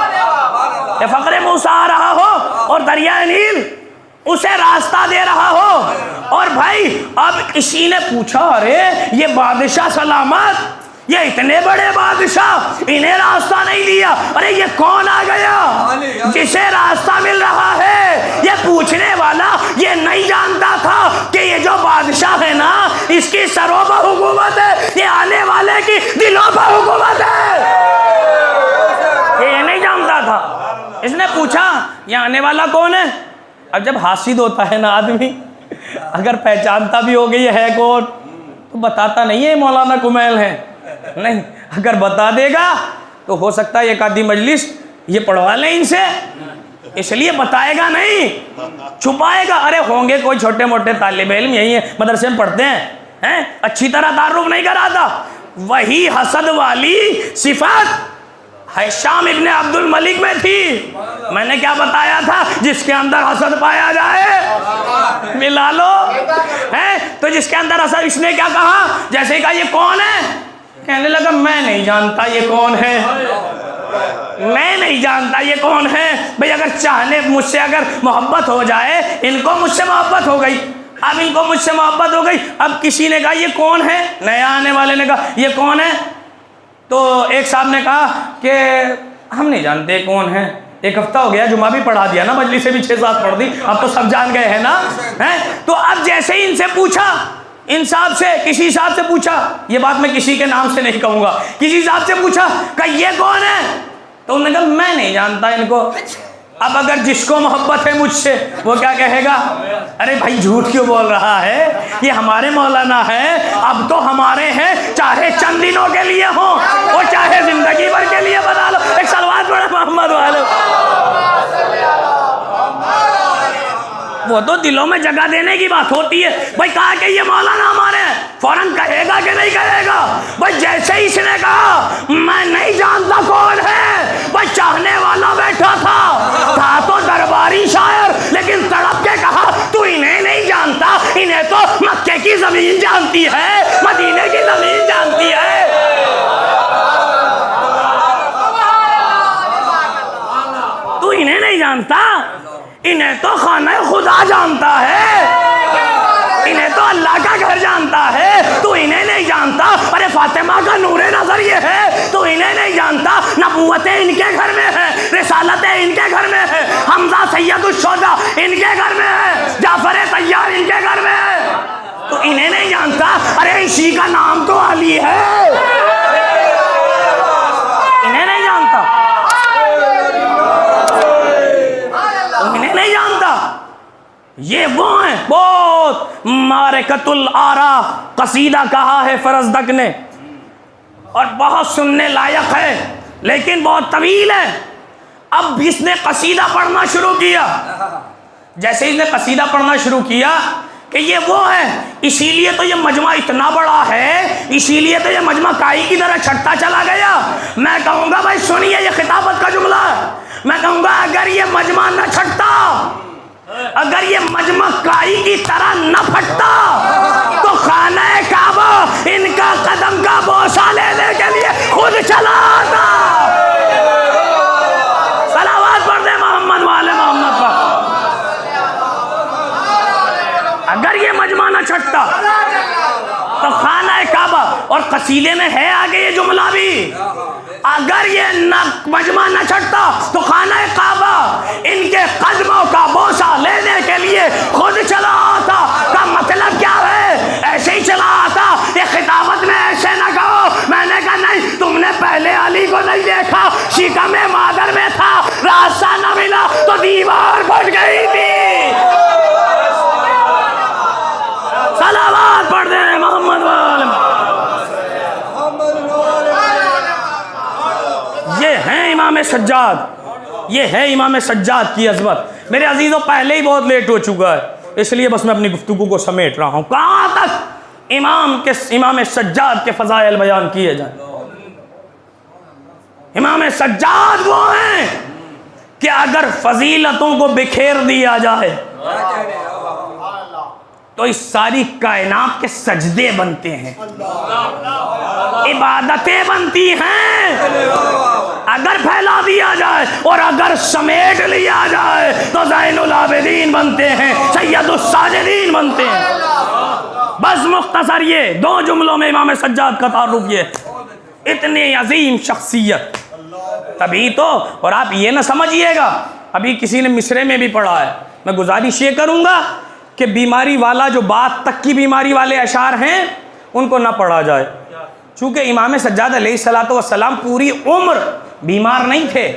कि फकरे मूसा आ रहा हो और दरियाए नील उसे रास्ता दे रहा हो। और भाई अब किसी ने पूछा, अरे ये बादशाह सलामत, ये इतने बड़े बादशाह, इन्हें रास्ता नहीं दिया, अरे ये कौन आ गया जिसे रास्ता मिल रहा है? ये पूछने वाला ये नहीं जानता था कि ये जो बादशाह है ना, इसकी सरों पर हुकूमत है, ये आने वाले की दिलों पर हुकूमत है। ये नहीं जानता था। इसने पूछा ये आने वाला कौन है? अब जब हासिद होता है ना आदमी, अगर पहचानता भी हो गई है कौन, तो बताता नहीं है मौलाना कुमैल है, नहीं। अगर बता देगा तो हो सकता है एक आधी मजलिस ये पढ़वा लें इनसे, इसलिए बताएगा नहीं, छुपाएगा। अरे होंगे कोई छोटे मोटे तालिब इल्म, यही है मदरसे में पढ़ते हैं, अच्छी तरह तारुफ नहीं कराता, वही हसद वाली सिफत हिशाम इब्ने अब्दुल मलिक में थी। मैंने क्या बताया था, जिसके अंदर हसद पाया जाए मिला लो है। तो जिसके अंदर हसद, इसने क्या कहा, जैसे कहा ये कौन है, कहने लगा मैं नहीं जानता ये कौन है, मैं नहीं जानता ये कौन है। भाई अगर चाहने मुझसे अगर मोहब्बत हो जाए, इनको मुझसे मोहब्बत हो गई, अब इनको मुझसे मोहब्बत हो गई, अब किसी ने कहा ये कौन है, नया आने वाले ने कहा ये कौन है, तो एक साहब ने कहा कि हम नहीं जानते कौन है, एक हफ्ता हो गया, जुमा भी पढ़ा दिया ना, मजलिस से भी 6-7 पढ़ दी, अब तो सब जान गए हैं ना, हैं। तो अब जैसे ही इनसे पूछा, इन साहब से, किसी साहब से पूछा, ये बात मैं किसी के नाम से नहीं कहूँगा, किसी साहब से पूछा कि ये कौन है, तो उन्होंने कहा मैं नहीं जानता इनको। अब अगर जिसको मोहब्बत है मुझसे, वो क्या कहेगा, अरे भाई झूठ क्यों बोल रहा है, ये हमारे मौलाना है, अब तो हमारे हैं, चाहे चंद दिनों के लिए हो और चाहे जिंदगी भर के लिए बना लो। एक सलवात पढ़ो मोहम्मद वाले। वो तो दिलों में जगह देने की बात होती है। भाई कहा कि ये मौलाना हमारे हैं, फौरन कहेगा कि नहीं कहेगा। भाई जैसे ही इसने कहा मैं नहीं जानता कौन है, भाई चाहने वाला बैठा था तो दरबारी शायर, लेकिन तड़प के कहा तू इन्हें नहीं जानता, इन्हें तो मक्के की जमीन जानती है, मदीने की जमीन जानती है। तू इन्हें नहीं जानता, इन्हें तो खाना खुदा जानता है, इन्हें तो अल्लाह का घर जानता है, तू इन्हें नहीं जानता। अरे फातिमा का नूरे नजर ये है, तू इन्हें नहीं जानता। नबूवतें इनके घर में है, रिसालतें इनके घर में है, हमजा सैयदुल शोदा इनके घर में है, जाफर तैयार इनके घर में है, तो इन्हें नहीं जानता। अरे इसी का नाम तो अली है, इन्हें नहीं जानता, इन्हें नहीं जानता। ये वो हैं, बहुत मारकतुल आरा कसीदा कहा है फरजदक ने, और बहुत सुनने लायक है, लेकिन बहुत तवील है। अब इसने कसीदा पढ़ना शुरू किया, जैसे इसने कसीदा पढ़ना शुरू किया कि ये वो है, इसीलिए तो ये मजमा इतना बड़ा है, इसीलिए तो ये मजमा काई की तरह छटता चला गया। मैं कहूँगा भाई सुनिए, ये खिताबत का जुमला है, मैं कहूँगा अगर ये मजमा न छटता, अगर ये मजमा काई की तरह न फटता, तो खाना काबा इनका कदम का बोसा लेने के लिए खुद चला आता। सलावत पढ़ दे मोहम्मद वाले मोहम्मद पर। अगर ये मजमा न छटता तो खाना काबा, और कसीदे में है आगे ये जुमला भी, अगर ये मजमा न छटता तो खाना काबा इनके कदमों का बोसा लेने के लिए खुद चला आता। का मतलब क्या है, ऐसे ही चला आता। ये खिताबत में ऐसे न कहो। मैंने कहा नहीं, तुमने पहले अली को नहीं देखा, शिकम मादर में था, रास्ता न मिला तो दीवार फट गई थी। सलावत पढ़ दे मोहम्मद वाले। ये है इमाम सज्जाद, ये है इमाम सज्जाद की अजमत। मेरे अजीजों पहले ही बहुत लेट हो चुका है, इसलिए बस मैं अपनी गुफ्तगू को समेट रहा हूँ। कहाँ तक इमाम सज्जाद के फजाइल बयान किए जाए। इमाम सज्जाद वो हैं कि अगर फजीलतों को बिखेर दिया जाए तो इस सारी कायनात के सजदे बनते हैं, इबादतें बनती हैं। अगर फैला दिया जाए और अगर समेट लिया जाए तो ज़ैनुल आबिदीन बनते हैं, सैयदुस साजिदीन बनते हैं। बस मुख्तसर ये 2 जुमलों में इमाम सज्जाद का तारुफ ये, इतनी अजीम शख्सियत। तभी तो, और आप ये ना समझिएगा, अभी किसी ने मिसरे में भी पढ़ा है, मैं गुजारिश ये करूँगा कि बीमारी वाला, जो बात तक की बीमारी वाले अशार हैं उनको ना पढ़ा जाए, चूँकि इमाम सज्जाद अलैहिस्सलातु वस्सलाम पूरी उम्र बीमार नहीं थे।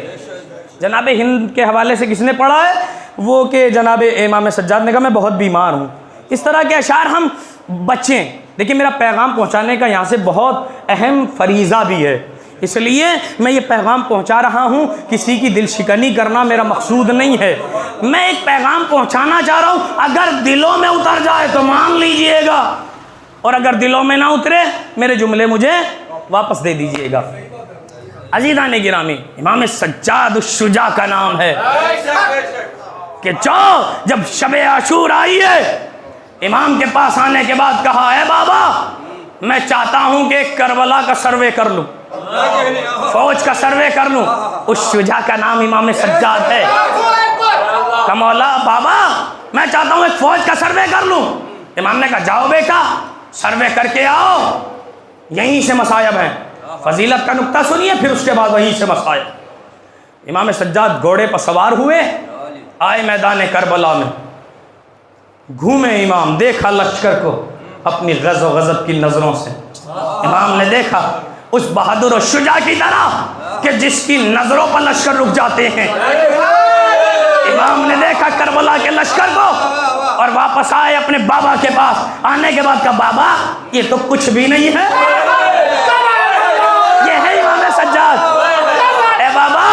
जनाब हिंद के हवाले से किसने पढ़ा है, वो कि जनाब इमाम सज्जाद ने कहा मैं बहुत बीमार हूँ। इस तरह के अशार हम बचें। देखिए मेरा पैगाम पहुँचाने का यहाँ से बहुत अहम फरीज़ा भी है, इसलिए मैं ये पैगाम पहुंचा रहा हूं। किसी की दिल शिकनी करना मेरा मकसूद नहीं है, मैं एक पैगाम पहुंचाना चाह रहा हूं। अगर दिलों में उतर जाए तो मान लीजिएगा, और अगर दिलों में ना उतरे मेरे जुमले मुझे वापस दे दीजिएगा। अजीज़ान गिरामी, इमाम सज्जाद शुजा का नाम है कि जब शब आशूर आई है, इमाम के पास आने के बाद कहा है बाबा मैं चाहता हूं कि करबला का सर्वे कर लूं, फौज का सर्वे कर लूं। उस शुजा का नाम इमाम सज्जाद है। कमौला बाबा मैं चाहता हूं एक फौज का सर्वे कर लूं। इमाम ने कहा जाओ बेटा सर्वे करके आओ, यहीं से मसायब हैं। फजीलत का नुक्ता सुनिए, फिर उसके बाद वहीं से मसायब। इमाम सज्जाद घोड़े पर सवार हुए, आए मैदान करबला में, घूमे इमाम, देखा लश्कर को अपनी गज़ो गज़ब की नज़रों से। इमाम ने देखा उस बहादुर और शुजा की तरह कि जिसकी नज़रों पर लश्कर रुक जाते हैं। इमाम ने देखा करबला के लश्कर को और वापस आए अपने बाबा के पास। आने के बाद कहा बाबा ये तो कुछ भी नहीं है, ये है इमाम सज्जाद। ए बाबा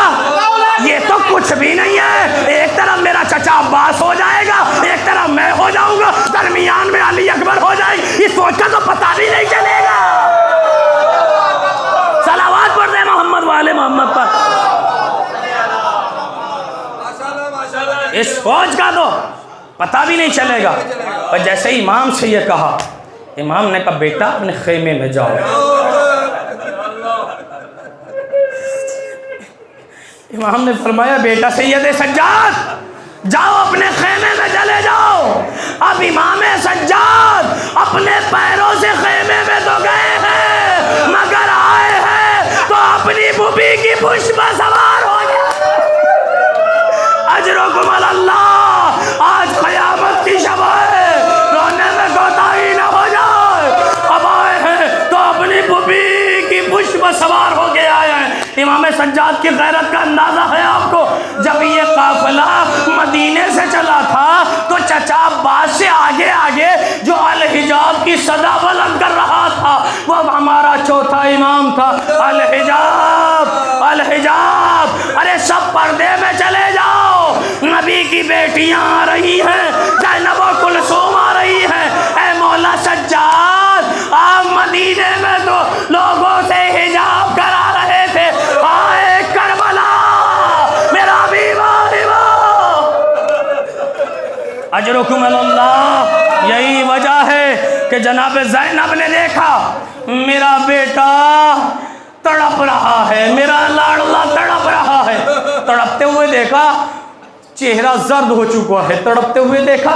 ये तो कुछ भी नहीं है, एक तरफ मेरा चचा अब्बास हो जाएगा, एक तरफ मैं हो जाऊंगा, दरमियान में अली अकबर हो जाएगी, इस फौज का तो पता भी नहीं चलेगा। सलावत पढ़ दे मोहम्मद वाले मोहम्मद पर। इस फौज का तो पता भी नहीं चलेगा। और जैसे इमाम से ये कहा, इमाम ने कहा बेटा अपने खेमे में जाओ। इमाम ने फरमाया बेटा सैयद सज्जाद जाओ अपने खेमे में चले जाओ। अब इमाम सज्जाद अपने पैरों से खेमे में तो गए हैं, मगर आए हैं तो अपनी बुबी की पुष्प पर सवार हो गए। अजरुकुम अल्लाह, आज क़यामत की शब है, रोने में कोताही न हो जाए। अब आए हैं तो अपनी बुबी की पुष्प पर सवार हो के आए हैं। इमाम सज्जाद की गैरत का अंदाजा है आपको। जब ये काफिला मदीने से चला था तो चचा अब्बास से आगे आगे जो अल हिजाब की सदा बुलंद कर रहा था वो हमारा चौथा इमाम था। अल हिजाब, अल हिजाब, अरे सब पर्दे में चले जाओ, नबी की बेटियां आ रही हैं, ज़ैनब और कुलसूम आ रही हैं। ऐ मौला सज्जाद आप मदीने में तो लोगों से हिजाब करा रहे थे, आए करबला मेरा अजरुकुम अल्लाह। यही वजह है कि जनाब ज़ैनब ने देखा मेरा बेटा तड़प रहा है, मेरा लाडला तड़प रहा है। तड़पते हुए देखा, चेहरा जर्द हो चुका है। तड़पते हुए देखा,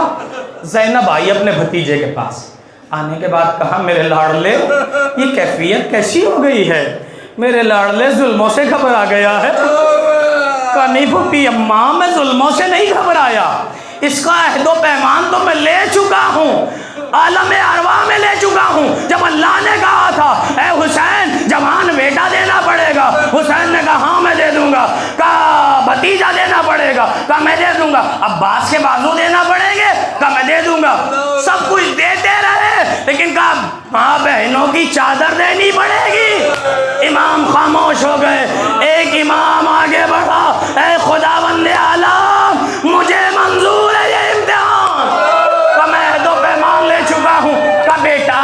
ज़ैनब आई अपने भतीजे के पास। आने के बाद कहा मेरे लाडले ये कैफियत कैसी हो गई है, मेरे लाडले जुल्मों से घबरा गया है। कहा नहीं फूफी अम्मा मैं जुल्मों से नहीं घबराया, इसका अहदो पैमान तो मैं ले चुका हूँ, आलम अरवा में ले चुका हूँ। जब अल्लाह ने कहा था ए हुसैन जवान बेटा देना पड़ेगा, हुसैन ने कहा हाँ मैं दे दूंगा। कहा भतीजा देना पड़ेगा, कहा मैं दे दूंगा। अब्बास के बाजू देना पड़ेंगे, कहा मैं दे दूंगा। सब कुछ देते रहे, लेकिन कहा माँ बहनों की चादर देनी पड़ेगी। इमाम खामोश हो गए। एक इमाम आगे बढ़ा, ए खुदावंद आलम मुझे मंजूर है ये इम्तिहान, का मैं दो पैमान ले चुका हूँ। का बेटा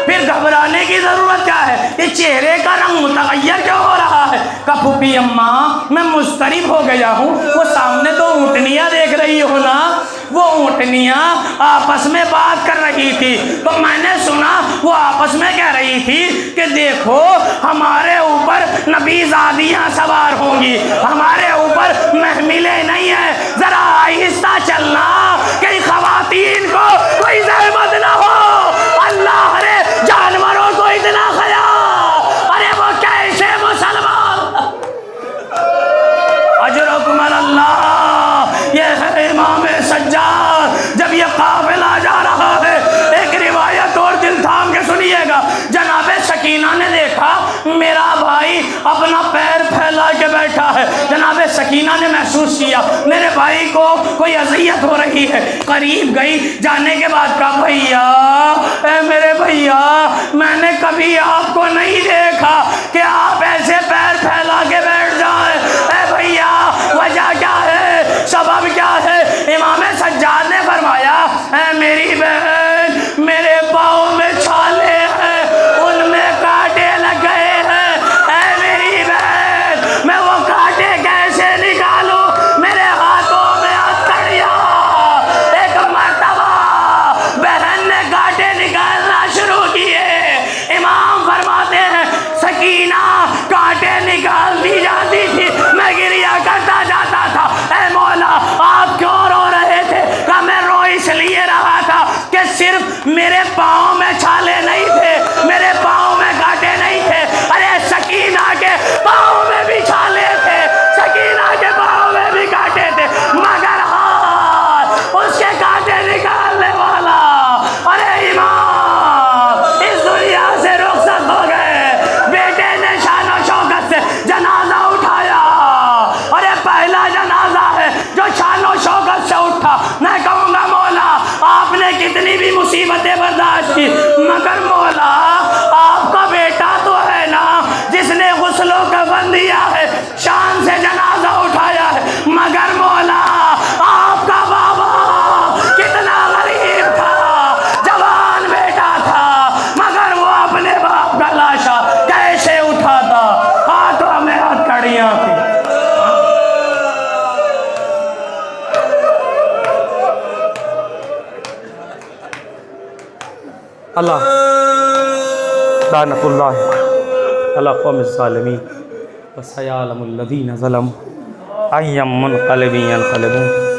फिर घबराने की जरूरत क्या है, ये चेहरे का रंग मुतगय्यर क्यों हो रहा है। का फूफी अम्मा मैं मुस्तरिब हो गया हूँ, वो सामने तो ऊँटनियाँ देख रही हो ना, वो ऊँटनियाँ आपस में बात कर रही थी, तो मैंने सुना वो आपस में कह रही थी कि देखो हमारे ऊपर नबीज़ादियाँ सवार होंगी, हमारे ऊपर महमिलें नहीं है, जरा आहिस्ता चलना कहीं खवातीन को कोई ज़हमत ना हो। अल्लाह रे जानवरों को इतना खया, अरे वो कैसे मुसलमान। अजरुकुम अल्लाह। ये है इमाम सज्जाद। जब ये काफिला जा रहा है, एक रिवायत और दिल थाम के सुनिएगा। जनाबे सकीना ने देखा मेरा भाई अपना पैर फैला के बैठा है। जनाबे सकीना ने महसूस किया मेरे भाई को कोई अज़ियत हो रही है। करीब गई, जाने के बाद कहा भैया ए मेरे भैया मैंने कभी आपको नहीं देखा कि आप ऐसे पैर फैला के बैठ जाए। ए भैया वजह क्या है, सबब क्या है। इमाम सज्जाद ने फरमाया ए मेरी बहन मेरे पाँव में छाले हैं, उनमें कांटे लग गए कांटे निकाल दी जाती थी, मैं गिरिया करता जाता था। ऐ मौला आप क्यों रो रहे थे? का मैं रो इसलिए रहा था कि सिर्फ मेरे पाँव में छाले नहीं थे, मेरे पाँव में कांटे नहीं थे। अरे सकीना के पाँव में भी छाले थे, सकीना के पाँव में भी कांटे थे, मगर हाँ उसके कांटे निकालने वाला अरे इमाम इस दुनिया से रुखसत हो गए। बेटे ने शान और शौकत से जनाजा उठाया। अरे पहला जनाजा है जो शान और शौकत से उठा। मैं कहूँगा मौला आपने कितनी भी मुसीबतें बर्दाश्त की, मगर मौला आपका बेटा तो है ना जिसने गुस्लो कफन दिया है, शान से जनाजा उठाया है। मगर मौला आपका बाबा कितना गरीब था, जवान बेटा था, मगर वो अपने बाप का लाशा कैसे उठाता? हाथों में हथकड़ियाँ थी। अल्लाह लानतुल्लाह अला कौम ज़ालिमीन व सयअलमुल लज़ीना ज़लमू अय्यम मुनक़लिबिन यनक़लिबून।